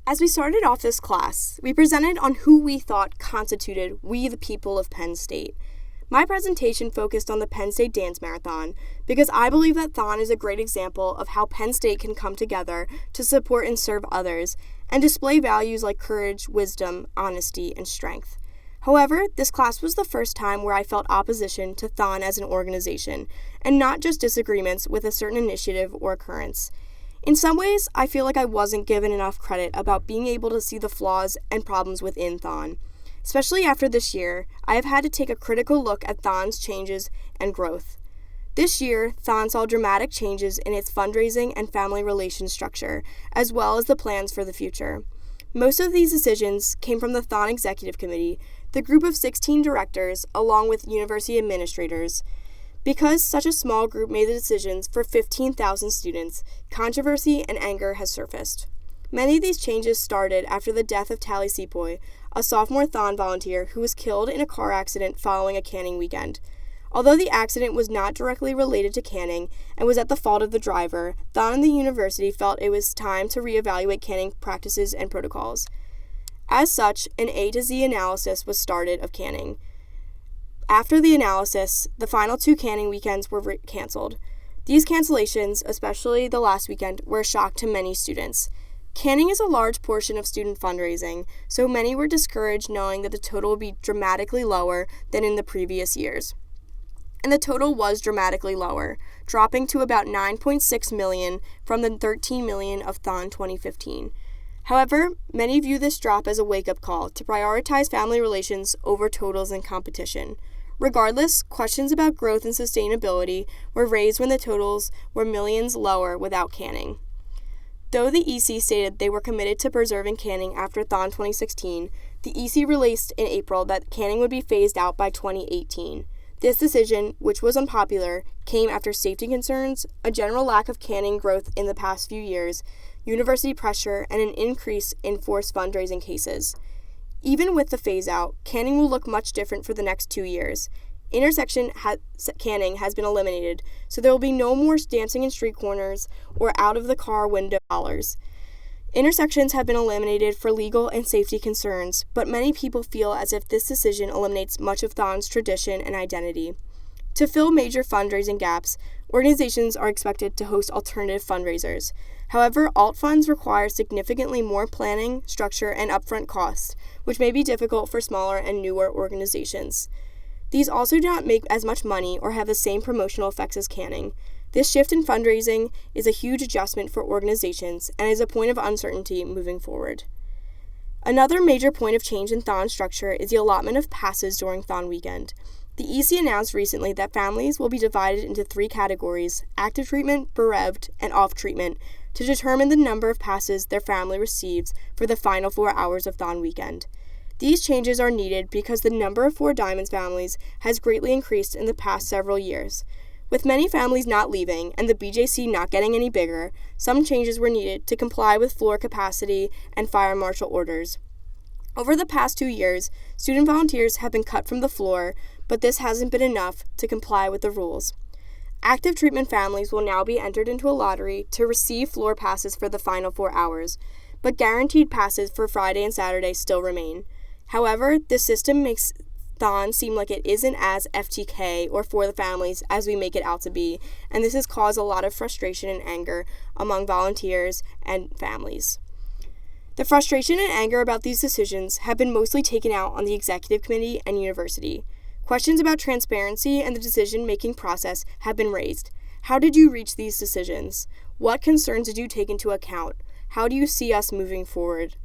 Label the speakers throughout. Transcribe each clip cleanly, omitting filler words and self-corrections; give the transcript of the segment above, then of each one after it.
Speaker 1: As we started off this class, we presented on who we thought constituted we the people of Penn State. My presentation focused on the Penn State Dance Marathon because I believe that Thon is a great example of how Penn State can come together to support and serve others and display values like courage, wisdom, honesty, and strength. However, this class was the first time where I felt opposition to Thon as an organization, and not just disagreements with a certain initiative or occurrence. In some ways, I feel like I wasn't given enough credit about being able to see the flaws and problems within Thon. Especially after this year, I have had to take a critical look at Thon's changes and growth. This year, Thon saw dramatic changes in its fundraising and family relations structure, as well as the plans for the future. Most of these decisions came from the Thon Executive Committee, the group of 16 directors, along with university administrators. Because such a small group made the decisions for 15,000 students, controversy and anger has surfaced. Many of these changes started after the death of Tally Sepoy, a sophomore Thon volunteer who was killed in a car accident following a canning weekend. Although the accident was not directly related to canning and was at the fault of the driver, Thon and the university felt it was time to reevaluate canning practices and protocols. As such, an A to Z analysis was started of canning. After the analysis, the final 2 canning weekends were canceled. These cancellations, especially the last weekend, were a shock to many students. Canning is a large portion of student fundraising, so many were discouraged knowing that the total would be dramatically lower than in the previous years. And the total was dramatically lower, dropping to about $9.6 million from the $13 million of Thon 2015. However, many view this drop as a wake-up call to prioritize family relations over totals and competition. Regardless, questions about growth and sustainability were raised when the totals were millions lower without canning. Though the EC stated they were committed to preserving canning after Thon 2016, the EC released in April that canning would be phased out by 2018. This decision, which was unpopular, came after safety concerns, a general lack of canning growth in the past few years, university pressure, and an increase in forced fundraising cases. Even with the phase-out, canning will look much different for the next 2 years. Intersection canning has been eliminated, so there will be no more dancing in street corners or out-of-the-car window dollars. Intersections have been eliminated for legal and safety concerns, but many people feel as if this decision eliminates much of Thon's tradition and identity. To fill major fundraising gaps, organizations are expected to host alternative fundraisers. However, alt funds require significantly more planning, structure, and upfront costs, which may be difficult for smaller and newer organizations. These also do not make as much money or have the same promotional effects as canning. This shift in fundraising is a huge adjustment for organizations and is a point of uncertainty moving forward. Another major point of change in Thon structure is the allotment of passes during Thon weekend. The EC announced recently that families will be divided into 3 categories: active treatment, bereaved, and off treatment, to determine the number of passes their family receives for the final 4 hours of Thon weekend. These changes are needed because the number of 4 Diamonds families has greatly increased in the past several years. With many families not leaving and the BJC not getting any bigger, some changes were needed to comply with floor capacity and fire marshal orders. Over the past 2 years, student volunteers have been cut from the floor, but this hasn't been enough to comply with the rules. Active treatment families will now be entered into a lottery to receive floor passes for the final 4 hours, but guaranteed passes for Friday and Saturday still remain. However, this system makes Thon seem like it isn't as FTK or for the families as we make it out to be, and this has caused a lot of frustration and anger among volunteers and families. The frustration and anger about these decisions have been mostly taken out on the executive committee and university. Questions about transparency and the decision-making process have been raised. How did you reach these decisions? What concerns did you take into account? How do you see us moving forward?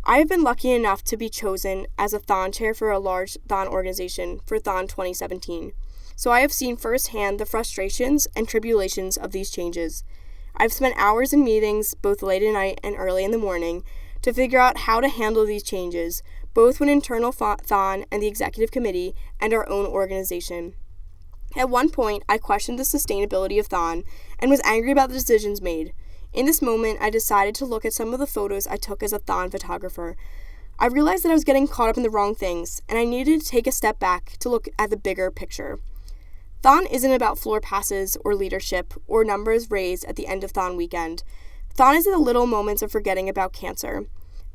Speaker 1: I have been lucky enough to be chosen as a Thon chair for a large Thon organization for Thon 2017, so I have seen firsthand the frustrations and tribulations of these changes. I've spent hours in meetings, both late at night and early in the morning, to figure out how to handle these changes, both when internal Thon and the executive committee and our own organization. At one point, I questioned the sustainability of Thon and was angry about the decisions made. In this moment, I decided to look at some of the photos I took as a Thon photographer. I realized that I was getting caught up in the wrong things, and I needed to take a step back to look at the bigger picture. Thon isn't about floor passes or leadership or numbers raised at the end of Thon weekend. Thon is in the little moments of forgetting about cancer.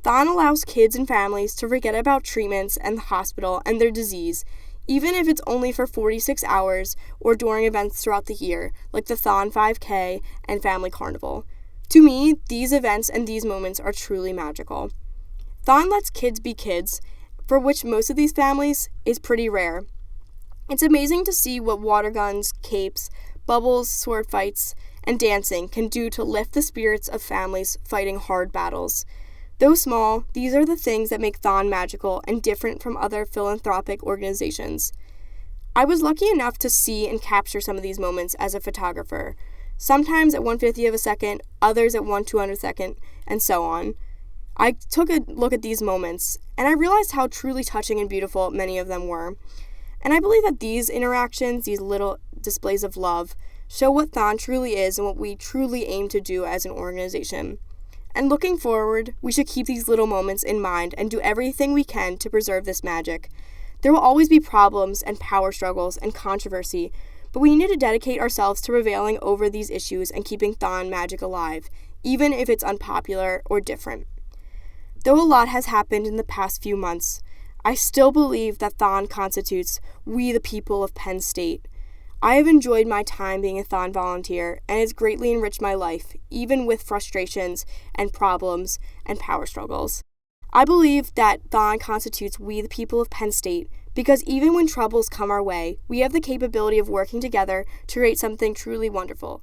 Speaker 1: Thon allows kids and families to forget about treatments and the hospital and their disease, even if it's only for 46 hours or during events throughout the year, like the Thon 5K and Family Carnival. To me, these events and these moments are truly magical. Thon lets kids be kids, for which most of these families is pretty rare. It's amazing to see what water guns, capes, bubbles, sword fights, and dancing can do to lift the spirits of families fighting hard battles. Though small, these are the things that make Thon magical and different from other philanthropic organizations. I was lucky enough to see and capture some of these moments as a photographer, sometimes at 1/50 of a second, others at 1/200 second, and so on. I took a look at these moments, and I realized how truly touching and beautiful many of them were. And I believe that these interactions, these little displays of love, show what Thon truly is and what we truly aim to do as an organization. And looking forward, we should keep these little moments in mind and do everything we can to preserve this magic. There will always be problems and power struggles and controversy, but we need to dedicate ourselves to prevailing over these issues and keeping Thon magic alive, even if it's unpopular or different. Though a lot has happened in the past few months, I still believe that Thon constitutes we the people of Penn State. I have enjoyed my time being a Thon volunteer, and it's greatly enriched my life, even with frustrations and problems and power struggles. I believe that Thon constitutes we the people of Penn State because even when troubles come our way, we have the capability of working together to create something truly wonderful.